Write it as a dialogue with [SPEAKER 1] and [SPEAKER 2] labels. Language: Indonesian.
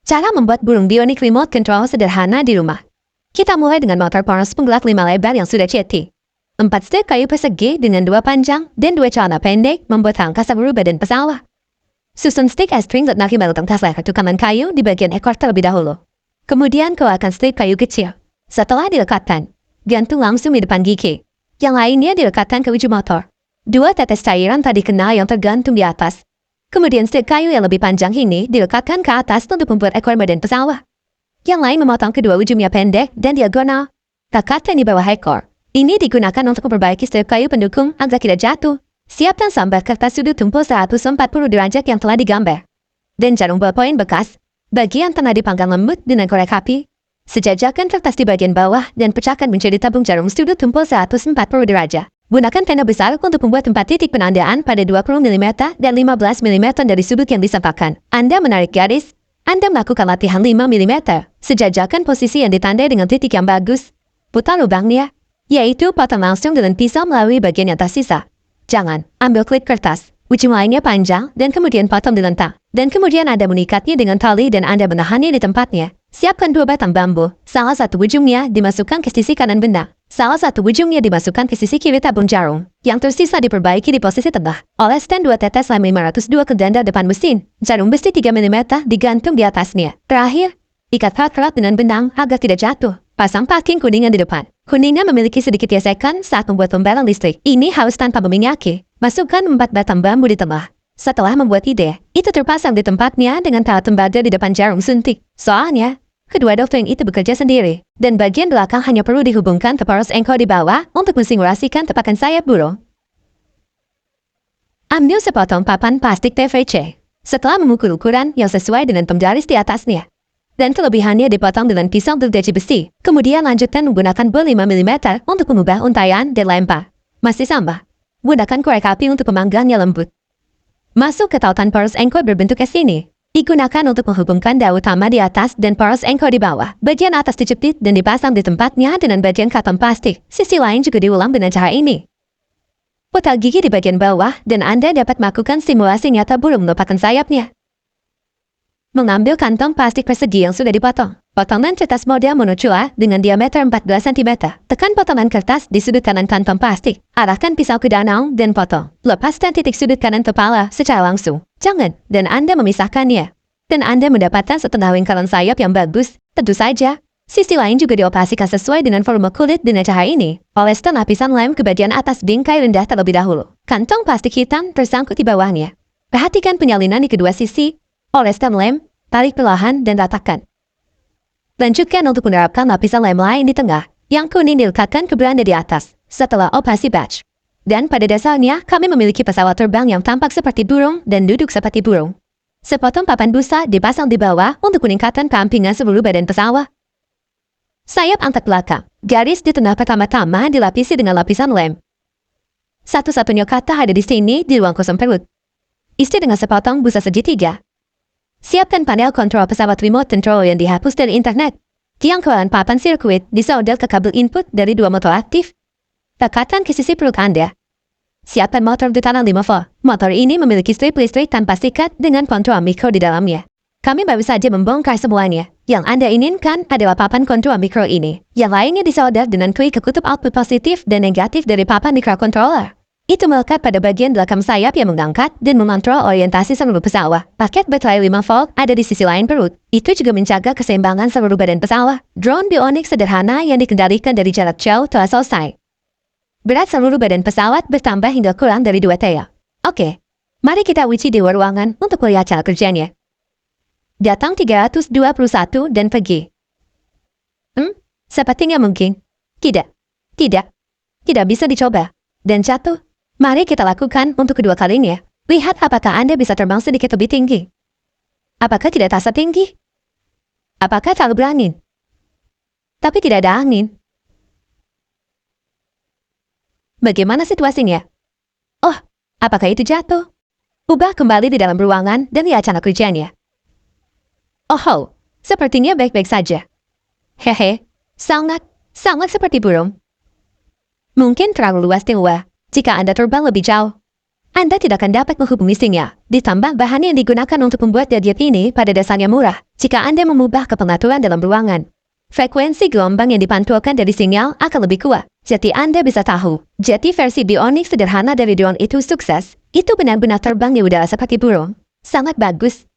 [SPEAKER 1] Cara membuat burung bionik remote control sederhana di rumah. Kita mulai dengan motor poros penggerak 5 lebar yang sudah cetek. 4 stek kayu persegi dengan 2 panjang dan 2 celana pendek membuat rangka seluruh badan pesawat. Susun stek S-string letakkan balutang tas leher tukangan kayu di bagian ekor terlebih dahulu. Kemudian keluarkan stek kayu kecil. Setelah dilekatkan, gantung langsung di depan gigi. Yang lainnya dilekatkan ke ujung motor. 2 tetes cairan tadi kenal yang tergantung di atas. Kemudian stek kayu yang lebih panjang ini dilekatkan ke atas untuk membuat ekor badan pesawat. Yang lain memotong kedua ujungnya pendek dan diagonal. Lekatkan di bawah ekor. Ini digunakan untuk memperbaiki stek kayu pendukung agar tidak jatuh. Siapkan sambal kertas sudut tumpul 140 derajat yang telah digambar. Dan jarum ballpoint bekas. Bagian tengah dipanggang lembut dengan korek api. Sejajarkan kertas di bagian bawah dan pecahkan menjadi tabung jarum sudut tumpul 140 derajat. Gunakan pena besar untuk membuat 4 titik penandaan pada 20 mm dan 15 mm dari sudut yang disampaikan. Anda menarik garis. Anda melakukan latihan 5 mm. Sejajarkan posisi yang ditandai dengan titik yang bagus. Putar lubangnya, yaitu potong langsung dengan pisau melalui bagian yang tersisa. Jangan, ambil klip kertas, ujung lainnya panjang, dan kemudian potong di lentang. Dan kemudian Anda mengikatnya dengan tali dan Anda menahannya di tempatnya. Siapkan 2 batang bambu, salah satu ujungnya dimasukkan ke sisi kanan benda. Salah satu ujungnya dimasukkan ke sisi kiri tabung jarum. Yang tersisa diperbaiki di posisi tengah. Oleskan 2 tetes lem 502 ke ganda depan mesin. Jarum besi 3 mm digantung di atasnya. Terakhir, ikat erat-erat dengan benang agar tidak jatuh. Pasang packing kuningan di depan. Kuningnya memiliki sedikit gesekan saat membuat pembalang listrik. Ini harus tanpa meminyaki. Masukkan 4 batang bambu di tengah. Setelah membuat ide, itu terpasang di tempatnya dengan tahan tembaga di depan jarum suntik. Soalnya, kedua doktrin itu bekerja sendiri, dan bagian belakang hanya perlu dihubungkan ke poros engkau di bawah untuk mensimulasikan tepakan sayap burung. Ambil sepotong papan plastik PVC. Setelah mengukur ukuran yang sesuai dengan pembaris di atasnya, dan kelebihannya dipotong dengan pisau gergaji besi. Kemudian lanjutkan menggunakan bel 5 mm untuk mengubah untaian dan lempar. Masih sama. Gunakan korek api untuk memanggangnya lembut. Masuk ke tautan poros engkau berbentuk S ini. Digunakan untuk menghubungkan daun utama di atas dan poros engkau di bawah. Bagian atas dijepit dan dipasang di tempatnya dengan bagian karton plastik. Sisi lain juga diulang dengan cara ini. Putar gigi di bagian bawah dan Anda dapat melakukan simulasi nyata burung melepaskan sayapnya. Mengambil kantong plastik persegi yang sudah dipotong. Potongan kertas model monocula dengan diameter 14 cm. Tekan potongan kertas di sudut kanan kantong plastik. Arahkan pisau ke danau dan potong. Lepaskan titik sudut kanan kepala secara langsung. Jangan, dan Anda memisahkannya. Dan Anda mendapatkan setengah lingkaran sayap yang bagus. Tentu saja, sisi lain juga dioperasikan sesuai dengan volume kulit dengan cara ini. Oleskan lapisan lem ke bagian atas bingkai rendah terlebih dahulu. Kantong plastik hitam tersangkut di bawahnya. Perhatikan penyalinan di kedua sisi. Oleskan lem, tarik perlahan dan ratakan. Lanjutkan untuk menerapkan lapisan lem lain di tengah. Yang kuning dilekatkan ke beranda di atas. Setelah operasi batch. Dan pada dasarnya, kami memiliki pesawat terbang yang tampak seperti burung dan duduk seperti burung. Sepotong papan busa dipasang di bawah untuk meningkatkan kerampingan seluruh badan pesawat. Sayap angkat belakang. Garis di tengah pertama-tama dilapisi dengan lapisan lem. Satu-satunya kata ada di sini di ruang kosong perut. Isi dengan sepotong busa segitiga. Siapkan panel kontrol pesawat remote control yang dihapus dari internet. Jangkauan papan sirkuit disolder ke kabel input dari 2 motor aktif. Tekatan ke sisi perut Anda. Siapkan motor di tanah 5 volt. Motor ini memiliki strip listrik tanpa sikat dengan kontrol mikro di dalamnya. Kami baru saja membongkar semuanya. Yang Anda inginkan adalah papan kontrol mikro ini. Yang lainnya disolder dengan klik ke kutub output positif dan negatif dari papan microcontroller. Itu melekat pada bagian belakang sayap yang mengangkat dan mengontrol orientasi seluruh pesawat. Paket baterai 5 volt ada di sisi lain perut. Itu juga menjaga keseimbangan seluruh badan pesawat. Drone bionik sederhana yang dikendalikan dari jarak jauh telah selesai. Berat seluruh badan pesawat bertambah hingga kurang dari 2 TIA. Oke, mari kita uji di luar ruangan untuk melihat cara kerjanya. Datang 321 dan pergi. Sepertinya mungkin. Tidak bisa dicoba. Dan jatuh. Mari kita lakukan untuk kedua kalinya. Lihat apakah Anda bisa terbang sedikit lebih tinggi. Apakah tidak terasa tinggi? Apakah terlalu berangin? Tapi tidak ada angin. Bagaimana situasinya? Oh, apakah itu jatuh? Ubah kembali di dalam ruangan dan lihat cara kerjanya. Oh, sepertinya baik-baik saja. Hehe, sangat seperti burung. Mungkin terlalu luas di luar. Jika Anda terbang lebih jauh, Anda tidak akan dapat menghubungi sinyal. Ditambah bahan yang digunakan untuk membuat gadget ini pada dasarnya murah jika Anda mengubah ke pengaturan dalam ruangan. Frekuensi gelombang yang dipantulkan dari sinyal akan lebih kuat. Jadi Anda bisa tahu, jadi versi bionik sederhana dari drone itu sukses. Itu benar-benar terbang di udara seperti burung. Sangat bagus.